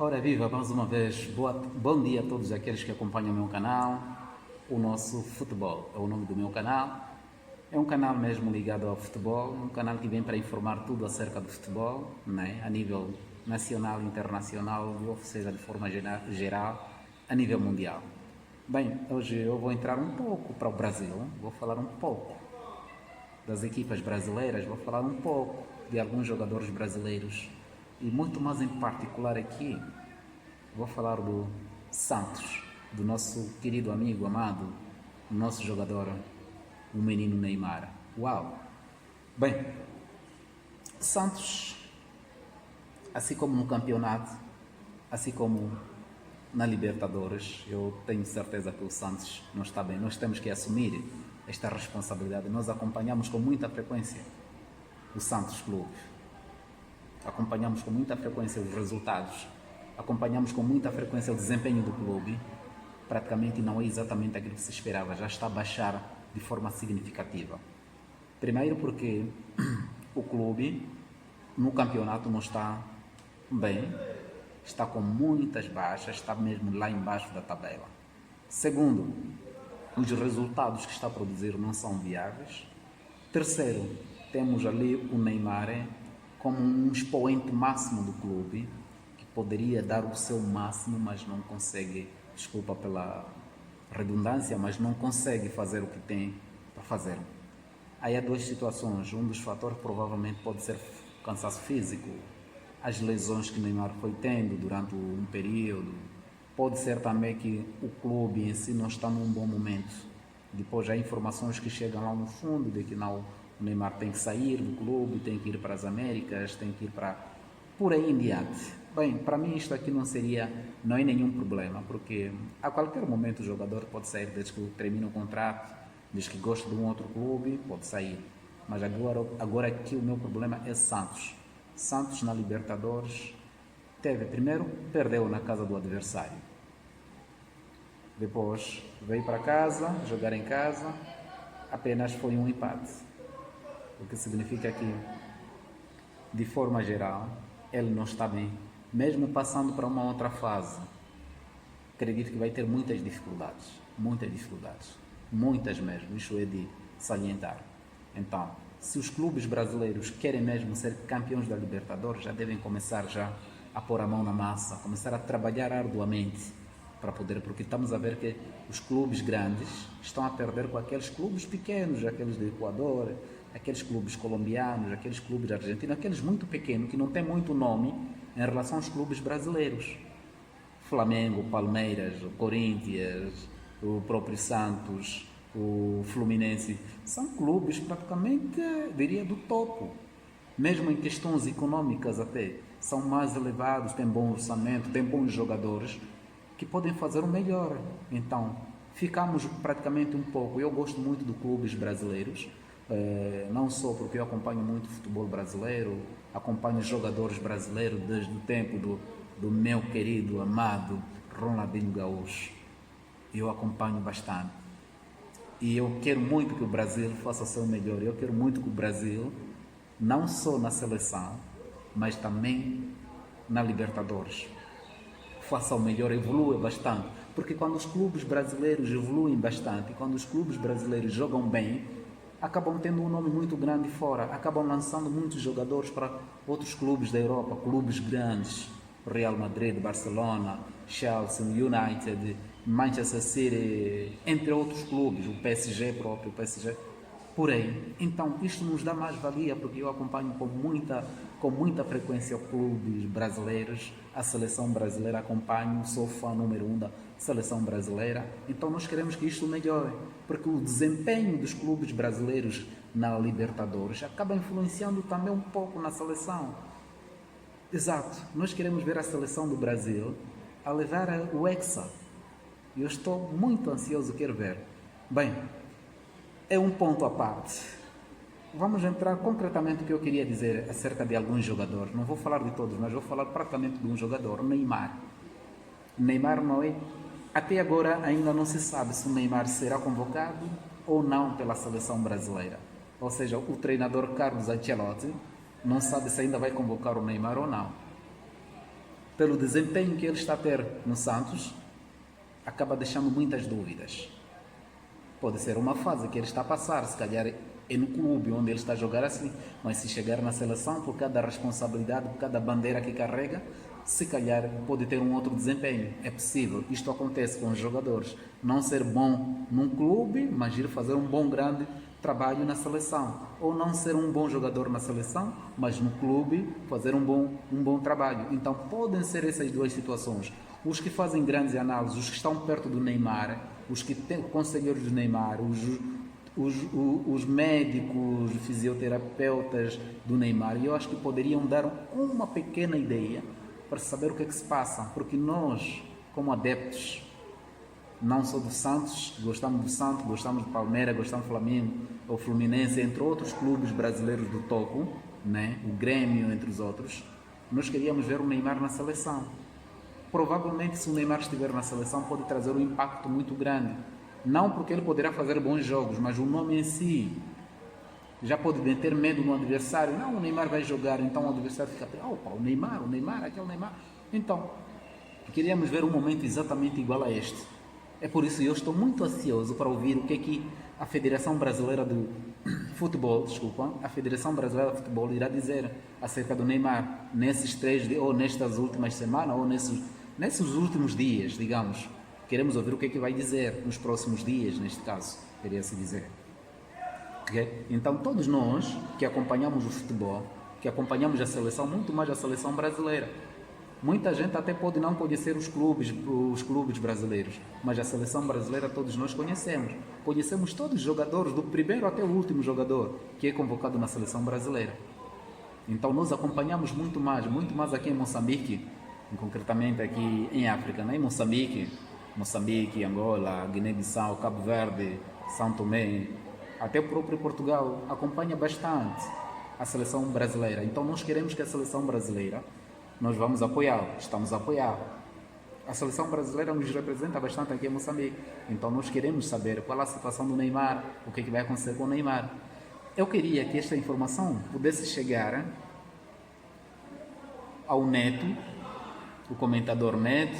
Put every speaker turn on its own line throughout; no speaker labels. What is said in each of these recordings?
Ora viva, mais uma vez, bom dia a todos aqueles que acompanham o meu canal. O nosso futebol é o nome do meu canal. É um canal mesmo ligado ao futebol, um canal que vem para informar tudo acerca do futebol, né? A nível nacional, internacional, ou seja, de forma geral, a nível mundial. Bem, hoje eu vou entrar um pouco para o Brasil, vou falar um pouco das equipas brasileiras, vou falar um pouco de alguns jogadores brasileiros e muito mais em particular aqui, vou falar do Santos, do nosso querido amigo amado, nosso jogador, o menino Neymar. Uau! Bem, Santos, assim como no campeonato, assim como na Libertadores, eu tenho certeza que o Santos não está bem. Nós temos que assumir esta responsabilidade. Nós acompanhamos com muita frequência o Santos Clube. Acompanhamos com muita frequência os resultados. Acompanhamos com muita frequência o desempenho do clube. Praticamente não é exatamente aquilo que se esperava. Já está a baixar de forma significativa. Primeiro porque o clube no campeonato não está bem. Está com muitas baixas, está mesmo lá embaixo da tabela. Segundo, os resultados que está a produzir não são viáveis. Terceiro, temos ali o Neymar como um expoente máximo do clube, que poderia dar o seu máximo, mas não consegue, desculpa pela redundância, mas não consegue fazer o que tem para fazer. Aí há duas situações. Um dos fatores provavelmente pode ser cansaço físico, as lesões que o Neymar foi tendo durante um período. Pode ser também que o clube em si não está num bom momento. Depois há informações que chegam lá no fundo de que não, o Neymar tem que sair do clube, tem que ir para as Américas, tem que ir para por aí em diante. Bem, para mim isto aqui não é nenhum problema, porque a qualquer momento o jogador pode sair, desde que termina o contrato, desde que gosta de um outro clube, pode sair. Mas agora aqui o meu problema é Santos. Santos na Libertadores primeiro perdeu na casa do adversário, depois veio para casa, jogar em casa, apenas foi um empate, o que significa que de forma geral ele não está bem, mesmo passando para uma outra fase. Acredito que vai ter muitas dificuldades, muitas mesmo, isso é de salientar. Então, se os clubes brasileiros querem mesmo ser campeões da Libertadores, já devem começar já a pôr a mão na massa, começar a trabalhar arduamente para poder, porque estamos a ver que os clubes grandes estão a perder com aqueles clubes pequenos, aqueles do Equador, aqueles clubes colombianos, aqueles clubes argentinos, aqueles muito pequenos que não têm muito nome em relação aos clubes brasileiros. Flamengo, Palmeiras, o Corinthians, o próprio Santos, o Fluminense, são clubes praticamente, diria, do topo. Mesmo em questões econômicas até, são mais elevados, têm bom orçamento, têm bons jogadores que podem fazer o melhor. Então, ficamos praticamente um pouco. Eu gosto muito de clubes brasileiros, não só porque eu acompanho muito o futebol brasileiro, acompanho jogadores brasileiros desde o tempo do meu querido, amado Ronaldinho Gaúcho. Eu acompanho bastante. E eu quero muito que o Brasil faça o seu melhor. Eu quero muito que o Brasil, não só na seleção, mas também na Libertadores, faça o melhor, evolua bastante. Porque quando os clubes brasileiros evoluem bastante, quando os clubes brasileiros jogam bem, acabam tendo um nome muito grande fora, acabam lançando muitos jogadores para outros clubes da Europa, clubes grandes, Real Madrid, Barcelona, Chelsea, United, Manchester City, entre outros clubes, o PSG próprio, o PSG, por aí. Então isto nos dá mais valia, porque eu acompanho com muita frequência clubes brasileiros, a seleção brasileira acompanho, sou fã número 1 da seleção brasileira. Então nós queremos que isto melhore, porque o desempenho dos clubes brasileiros na Libertadores acaba influenciando também um pouco na seleção. Exato, nós queremos ver a seleção do Brasil a levar o Hexa. Eu estou muito ansioso, quero ver. Bem, é um ponto à parte. Vamos entrar concretamente no que eu queria dizer acerca de alguns jogadores. Não vou falar de todos, mas vou falar praticamente de um jogador, Neymar. Neymar não é... Até agora ainda não se sabe se o Neymar será convocado ou não pela seleção brasileira. Ou seja, o treinador Carlos Ancelotti não sabe se ainda vai convocar o Neymar ou não. pelo desempenho que ele está a ter no Santos, acaba deixando muitas dúvidas. Pode ser uma fase que ele está a passar, se calhar é no clube onde ele está a jogar assim, mas se chegar na seleção, por cada responsabilidade, por cada bandeira que carrega, se calhar pode ter um outro desempenho. É possível. Isto acontece com os jogadores. Não ser bom num clube, mas ir fazer um bom, grande trabalho na seleção. Ou não ser um bom jogador na seleção, mas no clube fazer um bom trabalho. Então podem ser essas duas situações. Os que fazem grandes análises, os que estão perto do Neymar, os que têm conselheiros do Neymar, os médicos, fisioterapeutas do Neymar, eu acho que poderiam dar uma pequena ideia para saber o que é que se passa, porque nós, como adeptos, não só do Santos, gostamos do Santos, gostamos do Palmeiras, gostamos do Flamengo, ou Fluminense, entre outros clubes brasileiros do topo, né? O Grêmio, entre os outros, nós queríamos ver o Neymar na seleção. Provavelmente, se o Neymar estiver na seleção, pode trazer um impacto muito grande. Não porque ele poderá fazer bons jogos, mas o nome em si já pode meter medo no adversário. Não, o Neymar vai jogar, então o adversário fica, opa, o Neymar, aquele Neymar. Então, queríamos ver um momento exatamente igual a este. É por isso que eu estou muito ansioso para ouvir o que é que a Federação Brasileira de Futebol, a Federação Brasileira de Futebol irá dizer acerca do Neymar nesses 3 dias, ou nestas últimas semanas, ou nesses últimos dias, digamos. Queremos ouvir o que é que vai dizer nos próximos dias, neste caso, queria-se dizer. Okay? Então, todos nós que acompanhamos o futebol, que acompanhamos a seleção, muito mais a seleção brasileira, muita gente até pode não conhecer os clubes brasileiros, mas a seleção brasileira todos nós conhecemos. Conhecemos todos os jogadores, do primeiro até o último jogador que é convocado na seleção brasileira. Então, nós acompanhamos muito mais aqui em Moçambique, concretamente aqui em África, né? Em Moçambique, Angola, Guiné-Bissau, Cabo Verde, São Tomé, até o próprio Portugal acompanha bastante a seleção brasileira. Então nós queremos que a seleção brasileira, nós vamos apoiá-la, estamos a apoiar. A seleção brasileira nos representa bastante aqui em Moçambique. Então nós queremos saber qual é a situação do Neymar, o que é que vai acontecer com o Neymar. Eu queria que esta informação pudesse chegar ao Neto, o comentador Neto,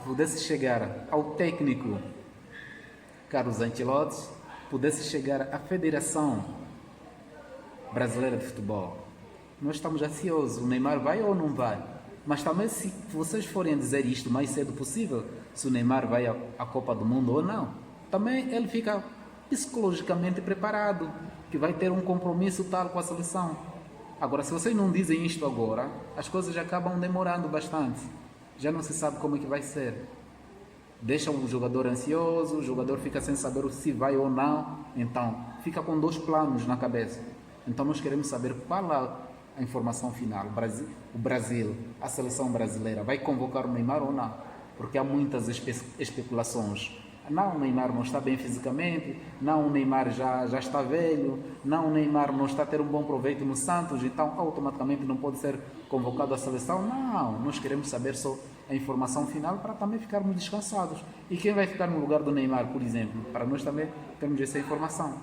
pudesse chegar ao técnico Carlos Ancelotti, pudesse chegar à Federação Brasileira de Futebol. Nós estamos ansiosos, o Neymar vai ou não vai? Mas também, se vocês forem dizer isto o mais cedo possível, se o Neymar vai à Copa do Mundo ou não, também ele fica psicologicamente preparado, que vai ter um compromisso tal com a seleção. Agora, se vocês não dizem isto agora, as coisas acabam demorando bastante. Já não se sabe como é que vai ser. Deixa o jogador ansioso, o jogador fica sem saber se vai ou não, então fica com 2 planos na cabeça. Então nós queremos saber qual a informação final. O Brasil, a seleção brasileira, vai convocar o Neymar ou não? Porque há muitas especulações. Não, o Neymar não está bem fisicamente, não, o Neymar já está velho, não, o Neymar não está a ter um bom proveito no Santos, então automaticamente não pode ser convocado à seleção. Não, nós queremos saber só a informação final para também ficarmos descansados. E quem vai ficar no lugar do Neymar, por exemplo, para nós também termos essa informação.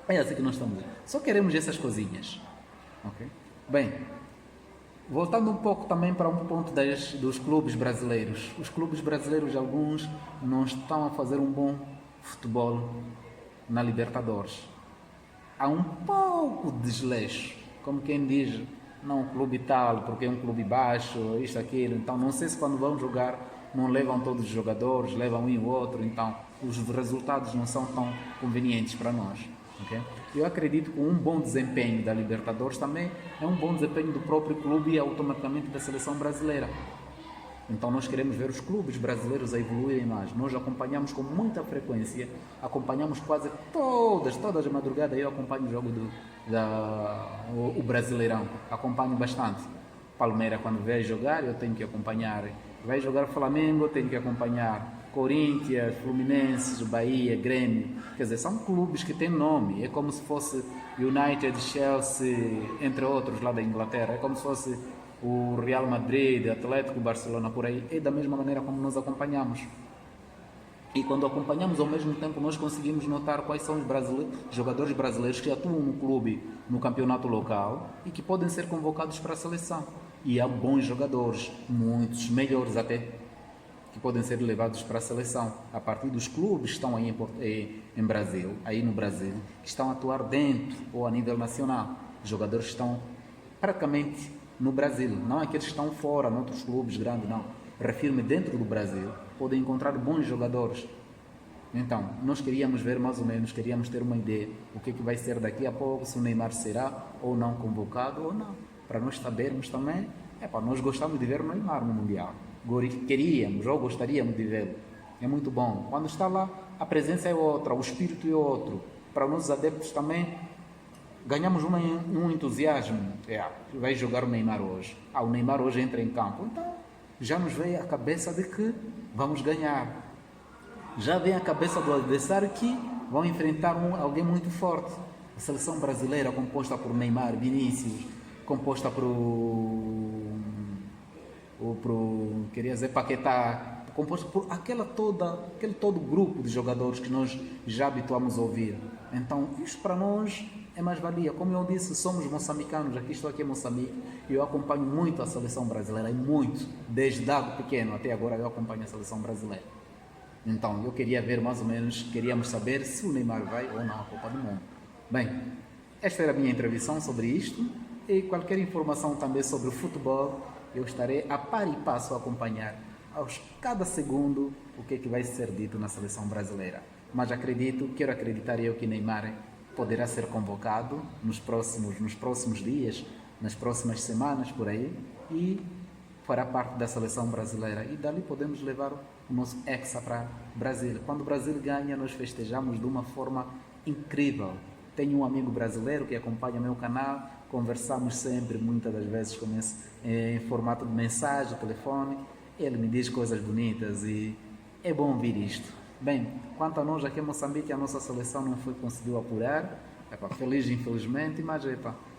É assim que nós estamos. Só queremos essas coisinhas. Okay? Bem, voltando um pouco também para um ponto dos clubes brasileiros. Os clubes brasileiros, alguns, não estão a fazer um bom futebol na Libertadores. Há um pouco de desleixo, como quem diz, não, um clube tal, porque é um clube baixo, isto, aquilo. Então, não sei se quando vão jogar, não levam todos os jogadores, levam um e o outro. Então, os resultados não são tão convenientes para nós. Okay? Eu acredito que um bom desempenho da Libertadores também é um bom desempenho do próprio clube e automaticamente da seleção brasileira. Então nós queremos ver os clubes brasileiros a evoluírem mais. Nós acompanhamos com muita frequência, acompanhamos quase todas as madrugadas. Eu acompanho o jogo o Brasileirão, acompanho bastante. Palmeiras, quando vai jogar, eu tenho que acompanhar. Vai jogar Flamengo, eu tenho que acompanhar. Corinthians, Fluminense, Bahia, Grêmio, quer dizer, são clubes que têm nome, é como se fosse United, Chelsea, entre outros lá da Inglaterra, é como se fosse o Real Madrid, Atlético, Barcelona, por aí, é da mesma maneira como nós acompanhamos. E quando acompanhamos ao mesmo tempo, nós conseguimos notar quais são os jogadores brasileiros que atuam no clube, no campeonato local e que podem ser convocados para a seleção. E há bons jogadores, muitos, melhores até, que podem ser levados para a seleção. A partir dos clubes que estão aí em Brasil, aí no Brasil, que estão a atuar dentro ou a nível nacional. Jogadores que estão praticamente no Brasil, não aqueles que estão fora, noutros clubes grandes, não. Refiro-me dentro do Brasil, podem encontrar bons jogadores. Então, nós queríamos ver mais ou menos, queríamos ter uma ideia o que vai ser daqui a pouco, se o Neymar será ou não convocado ou não. Para nós sabermos também, nós gostamos de ver o Neymar no Mundial. Queríamos ou gostaríamos de vê-lo. É muito bom. Quando está lá, a presença é outra, o espírito é outro. Para nós adeptos também, ganhamos um entusiasmo. Vai jogar o Neymar hoje. O Neymar hoje entra em campo. Então, já nos veio a cabeça de que vamos ganhar. Já vem a cabeça do adversário que vão enfrentar alguém muito forte. A seleção brasileira composta por Neymar, Vinícius, composta queria dizer Paquetá, composto por aquele todo grupo de jogadores que nós já habituamos a ouvir. Então, isso para nós é mais-valia. Como eu disse, somos moçambicanos, estou aqui em Moçambique, e eu acompanho muito a seleção brasileira, muito, desde pequeno até agora eu acompanho a seleção brasileira. Então, eu queria ver mais ou menos, queríamos saber se o Neymar vai ou não à Copa do Mundo. Bem, esta era a minha intervenção sobre isto, e qualquer informação também sobre o futebol, eu estarei a par e passo a acompanhar cada segundo o que vai ser dito na seleção brasileira. Mas quero acreditar eu que Neymar poderá ser convocado nos próximos dias, nas próximas semanas por aí, e fará parte da seleção brasileira. E dali podemos levar o nosso Hexa para o Brasil. Quando o Brasil ganha, nós festejamos de uma forma incrível. Tenho um amigo brasileiro que acompanha meu canal, conversamos sempre, muitas das vezes em formato de mensagem, telefone. Ele me diz coisas bonitas e é bom ouvir isto. Bem, quanto a nós aqui em Moçambique, a nossa seleção não conseguiu apurar. Feliz infelizmente, mas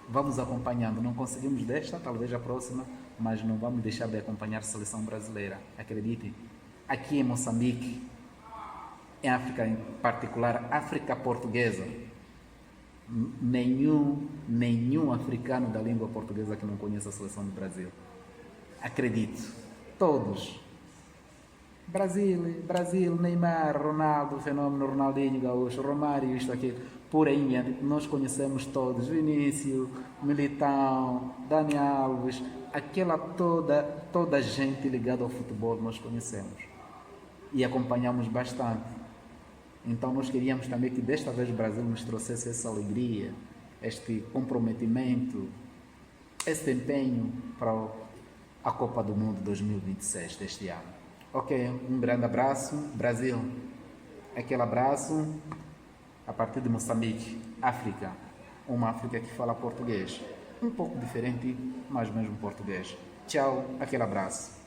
vamos acompanhando. Não conseguimos desta, talvez a próxima, mas não vamos deixar de acompanhar a seleção brasileira. Acreditem, aqui em Moçambique, em África em particular, África portuguesa, nenhum africano da língua portuguesa que não conheça a seleção do Brasil. Acredito, todos. Brasil, Neymar, Ronaldo, Fenômeno, Ronaldinho, Gaúcho, Romário, isto aqui, por aí, nós conhecemos todos, Vinícius, Militão, Dani Alves, toda a gente ligada ao futebol nós conhecemos e acompanhamos bastante. Então nós queríamos também que desta vez o Brasil nos trouxesse essa alegria, este comprometimento, esse empenho para a Copa do Mundo 2026 deste ano. Ok, um grande abraço, Brasil, aquele abraço a partir de Moçambique, África, uma África que fala português, um pouco diferente, mas mesmo português. Tchau, aquele abraço.